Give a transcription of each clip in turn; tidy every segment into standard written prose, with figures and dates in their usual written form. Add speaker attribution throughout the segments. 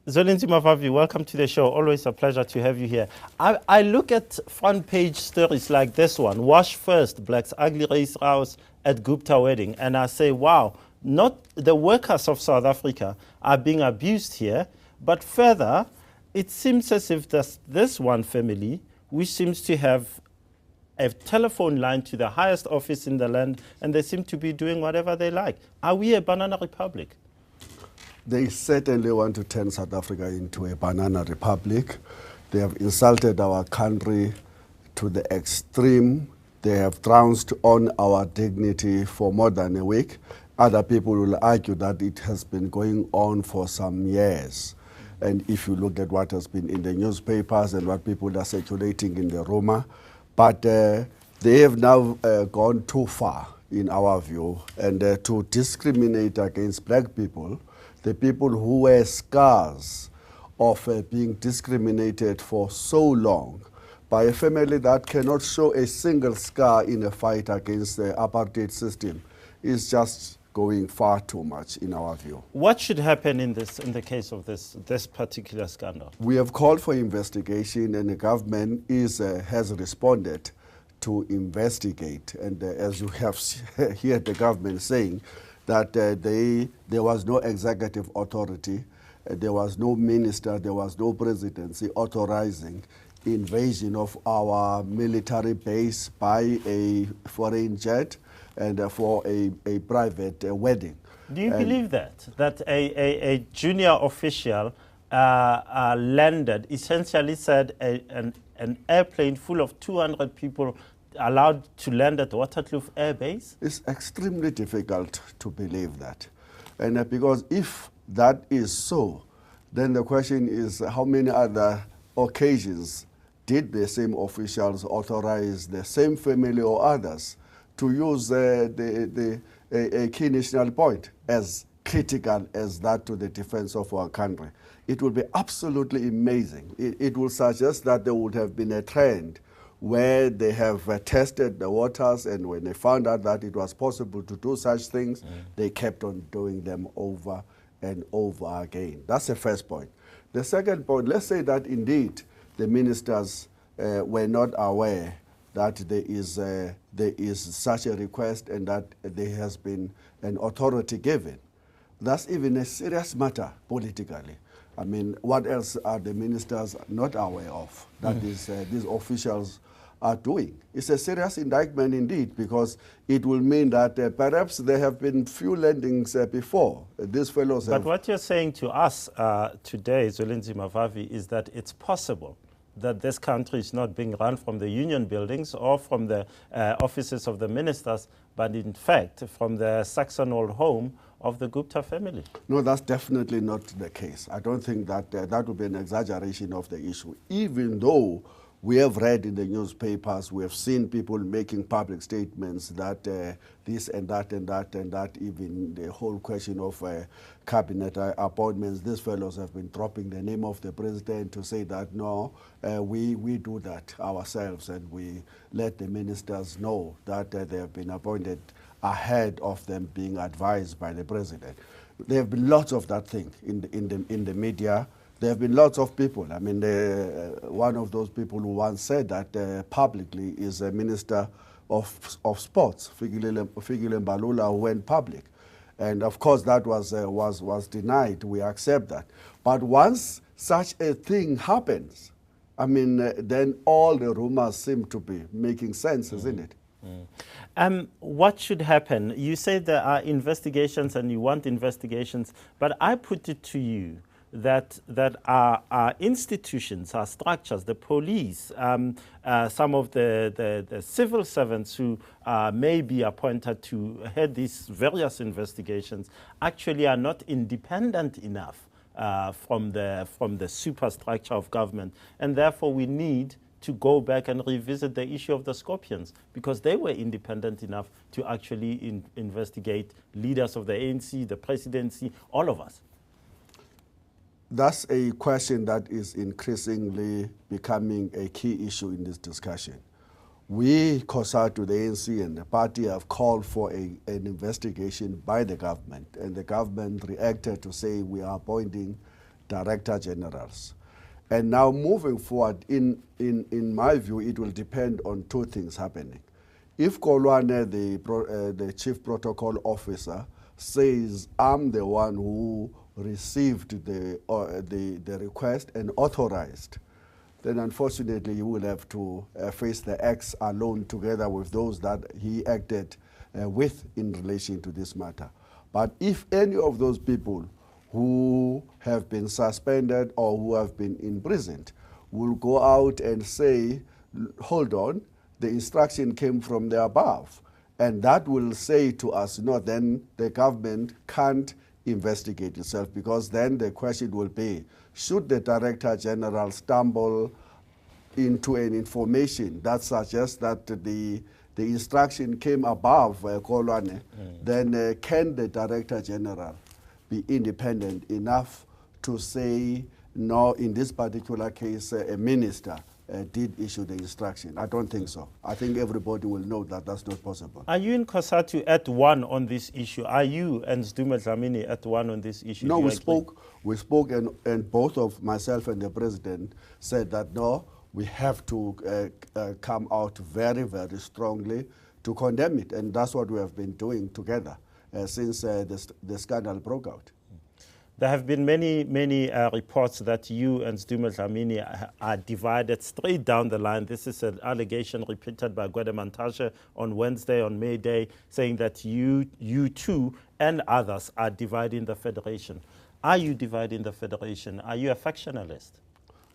Speaker 1: Zwelinzima, Vavi, welcome to the show. Always a pleasure to have you here. I look at front page stories like this one, Wash First, Black's Ugly Race Rouse at Gupta Wedding, and I say, wow, not the workers of South Africa are being abused here, but further, it seems as if this one family, which seems to have a telephone line to the highest office in the land, and they seem to be doing whatever they like. Are we a banana republic?
Speaker 2: They certainly want to turn South Africa into a banana republic. They have insulted our country to the extreme. They have trounced on our dignity for more than a week. Other people will argue that it has been going on for some years. And if you look at what has been in the newspapers and what people are circulating in the rumor, but they have now gone too far, in our view, and to discriminate against black people, the people who wear scars of being discriminated for so long by a family that cannot show a single scar in a fight against the apartheid system is just going far too much in our view.
Speaker 1: What should happen in the case of this particular scandal?
Speaker 2: We have called for investigation, and the government has responded to investigate. And as you have heard the government saying, that there was no executive authority, there was no minister, there was no presidency authorizing invasion of our military base by a foreign jet and for a private wedding.
Speaker 1: Do you believe that a junior official landed, essentially said an airplane full of 200 people allowed to land at Waterkloof Air Base?
Speaker 2: It's extremely difficult to believe that. And because if that is so, then the question is how many other occasions did the same officials authorize the same family or others to use a key national point as critical as that to the defense of our country? It would be absolutely amazing. It will suggest that there would have been a trend where they have tested the waters, and when they found out that it was possible to do such things, they kept on doing them over and over again. That's the first point. The second point, let's say that indeed the ministers were not aware that there is such a request and that there has been an authority given. That's even a serious matter politically. I mean, what else are the ministers not aware of that these officials are doing? It's a serious indictment indeed, because it will mean that perhaps there have been few landings before. These fellows
Speaker 1: But what you're saying to us today, Zwelinzima, Vavi, is that it's possible that this country is not being run from the union buildings or from the offices of the ministers, but in fact from the Saxon old home of the Gupta family.
Speaker 2: No, that's definitely not the case. I don't think that that would be an exaggeration of the issue, even though we have read in the newspapers, we have seen people making public statements that this and that and that and that, even the whole question of cabinet appointments, these fellows have been dropping the name of the president to say that, no, we do that ourselves, and we let the ministers know that they have been appointed ahead of them being advised by the president. There have been lots of that thing in the media. There have been lots of people. I mean, one of those people who once said that publicly is a minister of sports, Fikile Mbalula, who went public. And of course, that was denied. We accept that. But once such a thing happens, I mean, then all the rumors seem to be making sense, isn't it?
Speaker 1: What should happen? You say there are investigations and you want investigations, but I put it to you that our institutions, our structures, the police, some of the civil servants who may be appointed to head these various investigations actually are not independent enough from the superstructure of government, and therefore we need to go back and revisit the issue of the Scorpions, because they were independent enough to actually investigate leaders of the ANC, the presidency, all of us.
Speaker 2: That's a question that is increasingly becoming a key issue in this discussion. We, Cosatu, the ANC and the party, have called for an investigation by the government, and the government reacted to say we are appointing director generals. And now moving forward, in my view, it will depend on two things happening. If Koloane, the chief protocol officer, says, I'm the one who received the request and authorized, then unfortunately he will have to face the acts alone together with those that he acted with in relation to this matter. But if any of those people who have been suspended or who have been imprisoned will go out and say, hold on, the instruction came from the above, and that will say to us, no, then the government can't investigate itself, because then the question will be, should the Director General stumble into an information that suggests that the instruction came above Koloane, then can the Director General be independent enough to say, no, in this particular case, a minister did issue the instruction? I don't think so. I think everybody will know that that's not possible.
Speaker 1: Are you in Cosatu at one on this issue? Are you and Zwelinzima at one on this issue?
Speaker 2: No, we spoke, and both of myself and the president said that, no, we have to come out very, very strongly to condemn it. And that's what we have been doing together since the scandal broke out.
Speaker 1: There have been many reports that you and Zwelinzima are divided straight down the line. This is an allegation repeated by Gwede Mantashe on Wednesday, on May Day, saying that you two and others are dividing the federation. Are you dividing the federation? Are you a factionalist?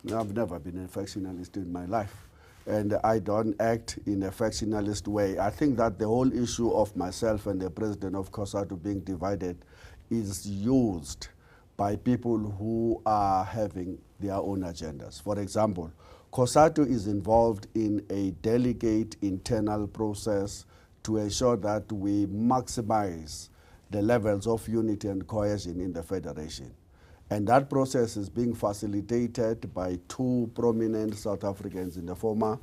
Speaker 2: No, I've never been a factionalist in my life, and I don't act in a factionalist way. I think that the whole issue of myself and the president of Cosatu being divided is used by people who are having their own agendas. For example, Cosatu is involved in a delicate internal process to ensure that we maximize the levels of unity and cohesion in the federation. And that process is being facilitated by two prominent South Africans in the former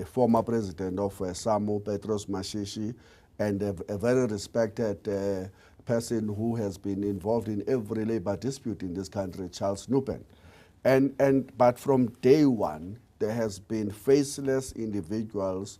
Speaker 2: former president of SAMU, Petros Mashishi, and a very respected person who has been involved in every labor dispute in this country, Charles Nupen. But from day one, there has been faceless individuals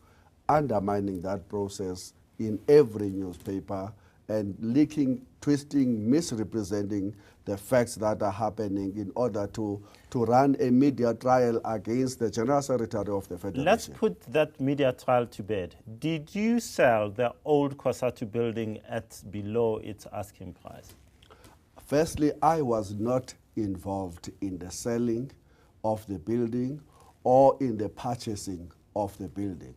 Speaker 2: undermining that process in every newspaper and leaking, twisting, misrepresenting the facts that are happening in order to run a media trial against the General Secretary of the Federation.
Speaker 1: Let's put that media trial to bed. Did you sell the old Cosatu building at below its asking price?
Speaker 2: Firstly, I was not involved in the selling of the building or in the purchasing of the building.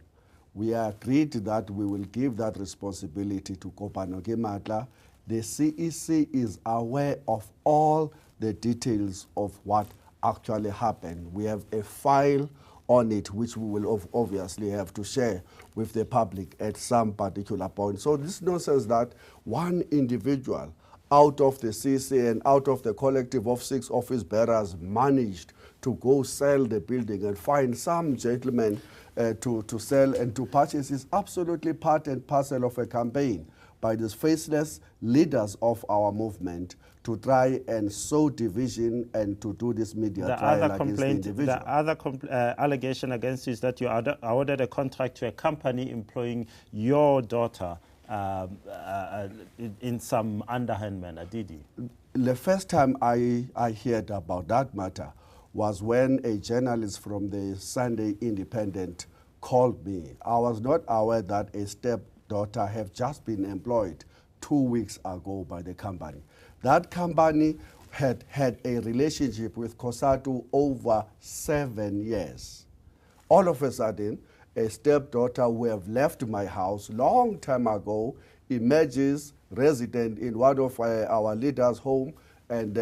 Speaker 2: We agreed that we will give that responsibility to Kopanoke Matla. The CEC is aware of all the details of what actually happened. We have a file on it which we will obviously have to share with the public at some particular point. So this nonsense that one individual out of the CEC and out of the collective of 6 office bearers managed to go sell the building and find some gentleman to sell and to purchase is absolutely part and parcel of a campaign by these faceless leaders of our movement to try and sow division and to do this media trial against the individual.
Speaker 1: The other allegation against you is that you awarded a contract to a company employing your daughter in some underhand manner, did you?
Speaker 2: The first time I heard about that matter was when a journalist from the Sunday Independent called me. I was not aware that a stepdaughter had just been employed 2 weeks ago by the company. That company had a relationship with Cosatu over 7 years. All of a sudden, a stepdaughter who have left my house long time ago emerges resident in one of our leaders' home and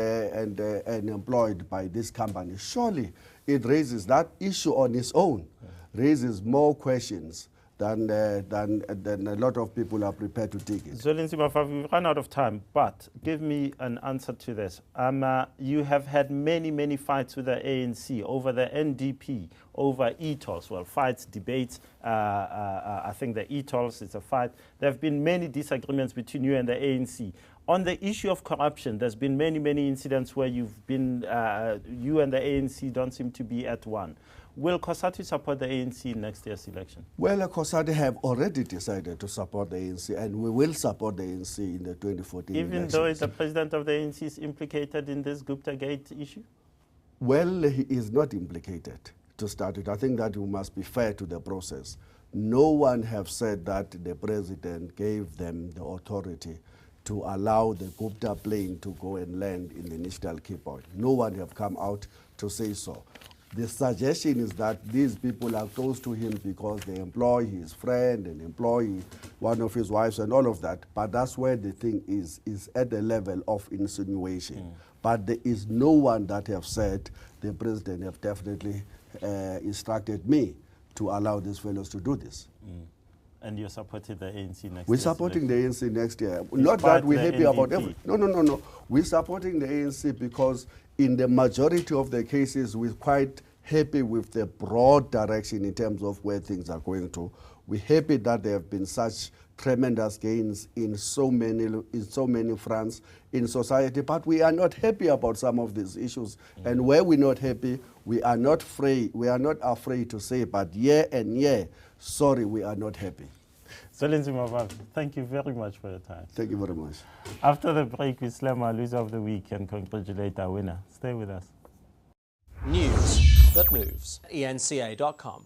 Speaker 2: employed by this company. Surely it raises that issue on its own, raises more questions then a lot of people are prepared to take it.
Speaker 1: Zwelinzima, we've run out of time, but give me an answer to this. You have had many fights with the ANC over the NDP, over e-tolls. Well, fights, debates. I think the e-tolls is a fight. There have been many disagreements between you and the ANC. On the issue of corruption, there's been many incidents where you've been, you and the ANC don't seem to be at one. Will Cosatu support the ANC in next year's election? Well,
Speaker 2: Cosatu have already decided to support the ANC, and we will support the ANC in the 2014
Speaker 1: Even
Speaker 2: elections.
Speaker 1: though the president of the ANC is implicated in this Guptagate issue?
Speaker 2: Well, he is not implicated to start it. I think that we must be fair to the process. No one have said that the president gave them the authority to allow the Gupta plane to go and land in the National Key Point. No one have come out to say so. The suggestion is that these people are close to him because they employ his friend and employ one of his wives and all of that. But that's where the thing is at the level of insinuation. But there is no one that have said the president have definitely instructed me to allow these fellows to do this.
Speaker 1: And you're supporting the ANC next year?
Speaker 2: We're supporting the ANC next year. Not that we're happy about everything. No. We're supporting the ANC because in the majority of the cases, we're quite happy with the broad direction in terms of where things are going to. We're happy that there have been such tremendous gains in so many fronts in society, but we are not happy about some of these issues. And where we're not happy, we are not afraid to say, but sorry, we are not happy.
Speaker 1: Zwelinzima, Vavi, thank you very much for your time.
Speaker 2: Thank you very much.
Speaker 1: After the break, we slam our loser of the week and congratulate our winner. Stay with us.
Speaker 3: News that moves. eNCA.com.